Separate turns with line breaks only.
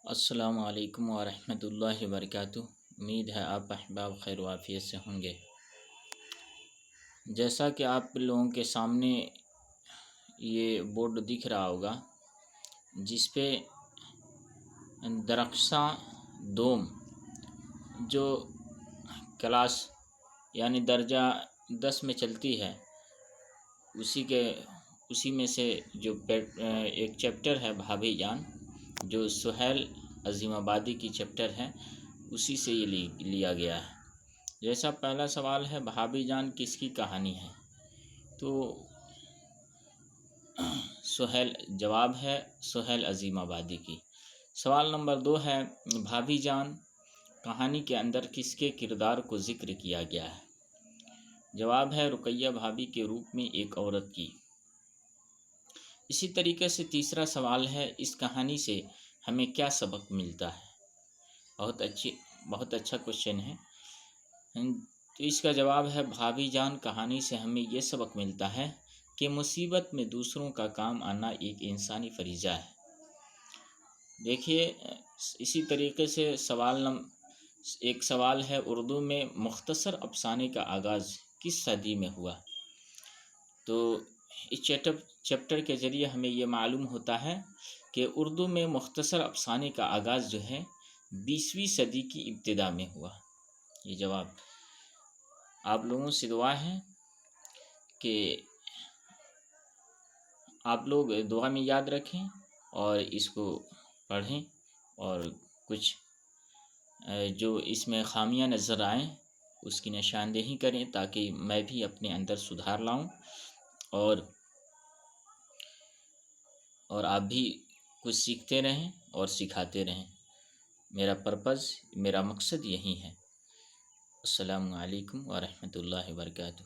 السلام علیکم ورحمۃ اللہ وبرکاتہ۔ امید ہے آپ احباب خیر و عافیت سے ہوں گے۔ جیسا کہ آپ لوگوں کے سامنے یہ بورڈ دکھ رہا ہوگا جس پہ درخشاں دوم جو کلاس یعنی درجہ 10 میں چلتی ہے اسی میں سے جو ایک چیپٹر ہے بھابھی جان، جو سہیل عظیم آبادی کی چیپٹر ہے، اسی سے یہ لیا گیا ہے۔ جیسا پہلا سوال ہے، بھابھی جان کس کی کہانی ہے؟ تو جواب ہے سہیل عظیم آبادی کی۔ سوال نمبر 2 ہے، بھابھی جان کہانی کے اندر کس کے کردار کو ذکر کیا گیا ہے؟ جواب ہے رقیہ بھابھی کے روپ میں ایک عورت کی۔ اسی طریقے سے تیسرا سوال ہے، اس کہانی سے ہمیں کیا سبق ملتا ہے؟ بہت اچھا کوشچن ہے۔ تو اس کا جواب ہے، بھابھی جان کہانی سے ہمیں یہ سبق ملتا ہے کہ مصیبت میں دوسروں کا کام آنا ایک انسانی فریضہ ہے۔ دیکھیے، اسی طریقے سے ایک سوال ہے، اردو میں مختصر افسانے کا آغاز کس صدی میں ہوا؟ تو اس چیپٹر کے ذریعے ہمیں یہ معلوم ہوتا ہے کہ اردو میں مختصر افسانے کا آغاز جو ہے 20ویں صدی کی ابتدا میں ہوا۔ یہ جواب آپ لوگوں سے دعا ہے کہ آپ لوگ دعا میں یاد رکھیں اور اس کو پڑھیں، اور کچھ جو اس میں خامیاں نظر آئیں اس کی نشاندہی کریں تاکہ میں بھی اپنے اندر سدھار لاؤں اور آپ بھی کچھ سیکھتے رہیں اور سکھاتے رہیں۔ میرا مقصد یہی ہے۔ السلام علیکم ورحمۃ اللہ وبرکاتہ۔